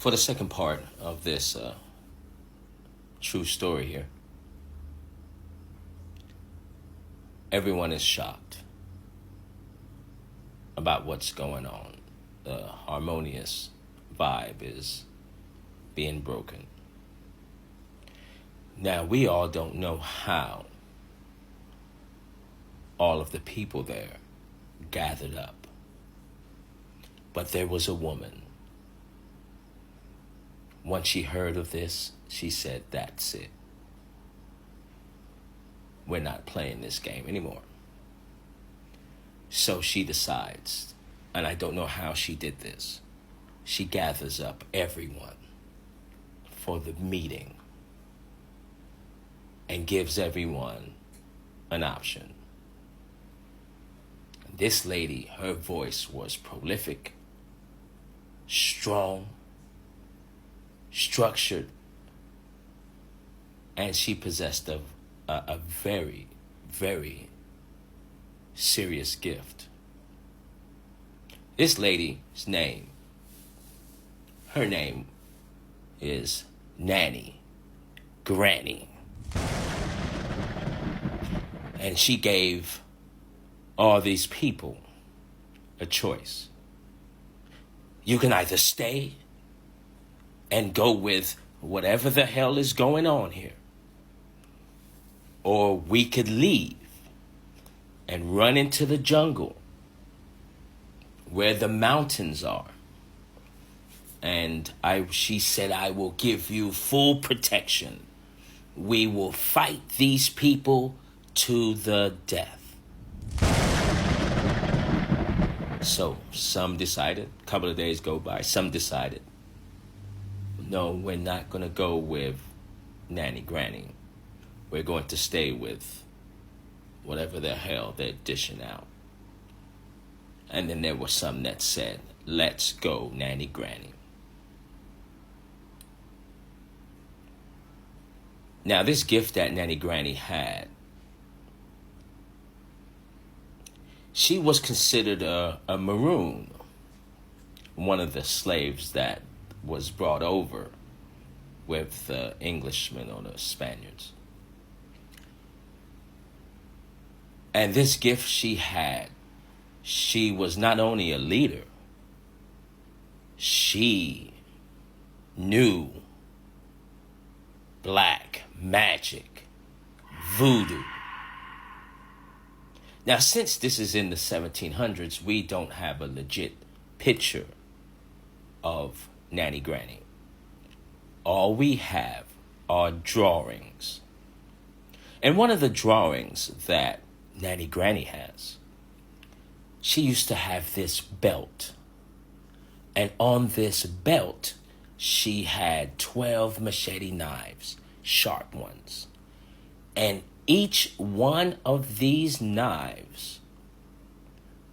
For the second part of this true story here, everyone is shocked about what's going on. The harmonious vibe is being broken. Now, we all don't know how all of the people there gathered up. But there was a woman. Once she heard of this, she said, "That's it. We're not playing this game anymore." So she decides, and I don't know how she did this, she gathers up everyone for the meeting and gives everyone an option. This lady, her voice was prolific, strong, structured, and she possessed a very, very serious gift. This lady's name, her name is Nanny Granny. And she gave all these people a choice. You can either stay and go with whatever the hell is going on here, or we could leave and run into the jungle where the mountains are. And she said, "I will give you full protection. We will fight these people to the death." So some decided, a couple of days go by, some decided, no, we're not going to go with Nanny Granny. We're going to stay with whatever the hell they're dishing out. And then there were some that said, "Let's go, Nanny Granny." Now, this gift that Nanny Granny had, she was considered a maroon, one of the slaves that was brought over with the Englishmen or the Spaniards. And this gift she had, she was not only a leader, she knew black magic, voodoo. Now, since this is in the 1700s, we don't have a legit picture of Nanny Granny. All we have are drawings. And one of the drawings that Nanny Granny has, she used to have this belt. And on this belt, she had 12 machete knives, sharp ones. And each one of these knives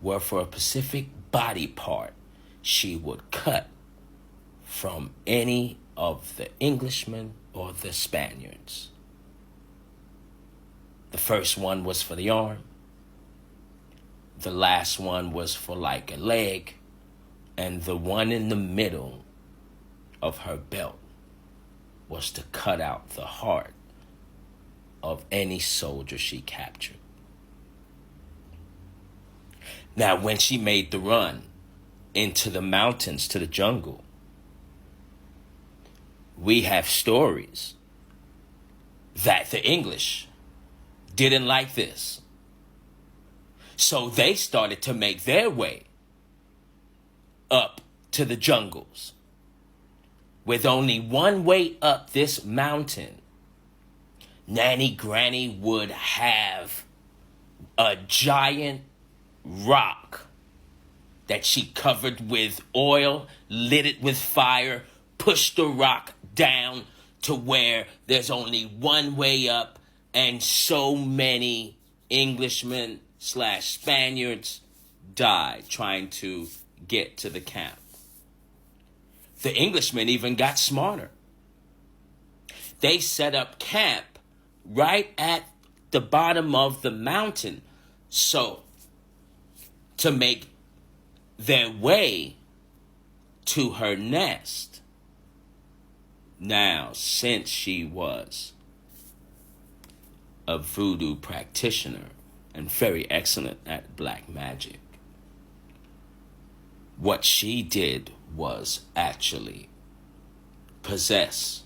were for a specific body part she would cut from any of the Englishmen or the Spaniards. The first one was for the arm. The last one was for like a leg. And the one in the middle of her belt was to cut out the heart of any soldier she captured. Now, when she made the run into the mountains, to the jungle, we have stories that the English didn't like this. So they started to make their way up to the jungles. With only one way up this mountain, Nanny Granny would have a giant rock that she covered with oil, lit it with fire, pushed the rock down to where there's only one way up, and so many Englishmen / Spaniards died trying to get to the camp. The Englishmen even got smarter. They set up camp right at the bottom of the mountain, so to make their way to her nest, Now, since she was a voodoo practitioner and very excellent at black magic, what she did was actually possess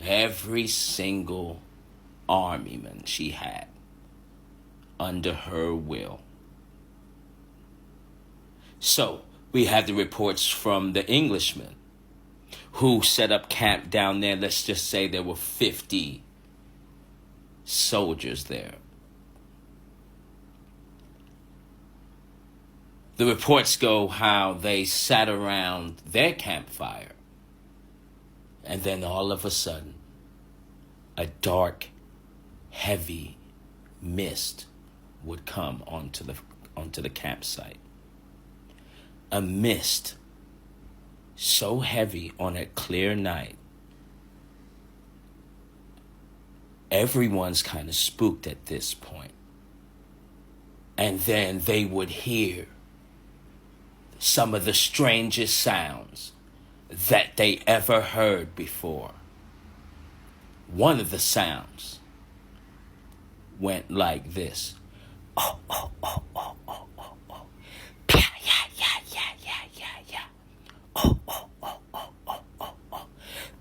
every single armyman she had under her will. So we have the reports from the Englishmen who set up camp down there. Let's just say there were 50 soldiers there. The reports go how they sat around their campfire, and then all of a sudden, a dark, heavy mist would come onto the campsite. A mist so heavy on a clear night, everyone's kind of spooked at this point. And then they would hear some of the strangest sounds that they ever heard before. One of the sounds went like this. Oh, oh, oh, oh, oh, oh, oh. Yeah, yeah, yeah, yeah, yeah, yeah, yeah. Oh, oh, oh, oh, oh, oh, oh.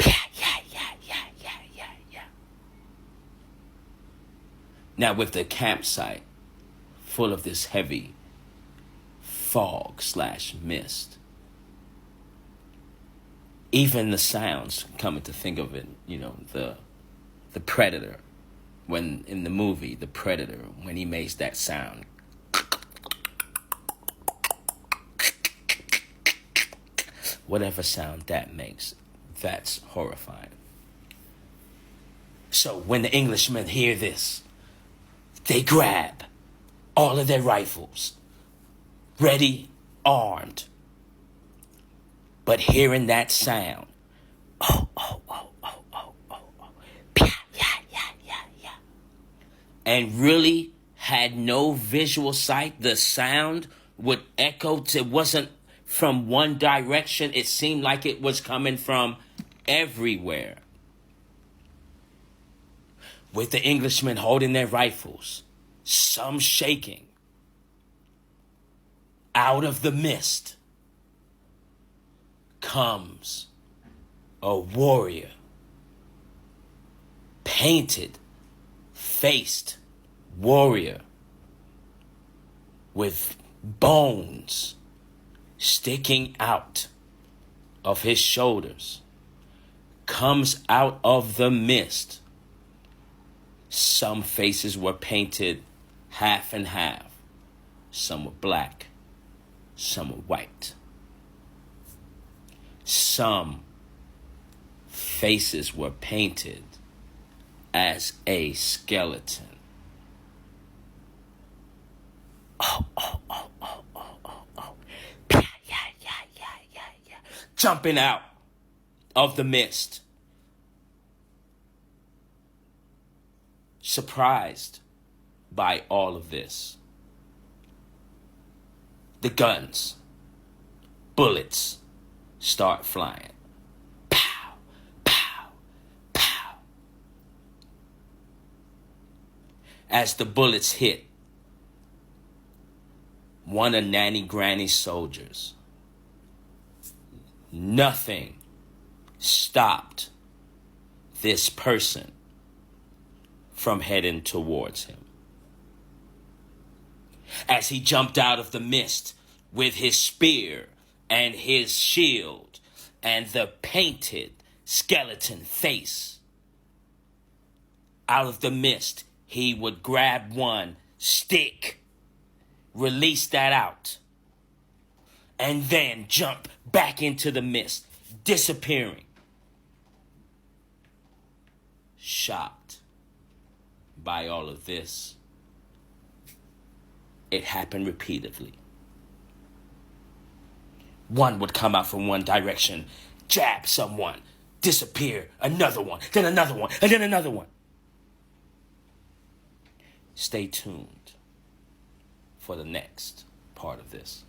Yeah, yeah, yeah, yeah, yeah, yeah, yeah. Now, with the campsite full of this heavy fog/mist, even the sounds, coming to think of it, the predator, when in the movie, the predator, when he makes that sound, whatever sound that makes, that's horrifying. So when the Englishmen hear this, they grab all of their rifles, ready, armed. But hearing that sound, oh, oh, oh, oh, oh, oh, oh, yeah, yeah, yeah, yeah, yeah, and really had no visual sight, the sound would echo. It wasn't from one direction. It seemed like it was coming from everywhere. With the Englishmen holding their rifles, some shaking, out of the mist comes a warrior, painted, faced warrior with bones sticking out of his shoulders, comes out of the mist. Some faces were painted half and half. Some were black, some were white. Some faces were painted as a skeleton. Oh, oh, oh, oh, oh, oh, oh. Yeah, yeah, yeah, yeah, yeah, yeah. Jumping out of the mist. Surprised by all of this. The guns, bullets start flying. Pow, pow, pow. As the bullets hit one of Nanny Granny's soldiers, nothing stopped this person from heading towards him. As he jumped out of the mist with his spear and his shield and the painted skeleton face, out of the mist, he would grab one stick, release that out, and then jump back into the mist, disappearing. Shocked by all of this, it happened repeatedly. One would come out from one direction, jab someone, disappear, another one, then another one, and then another one. Stay tuned for the next part of this.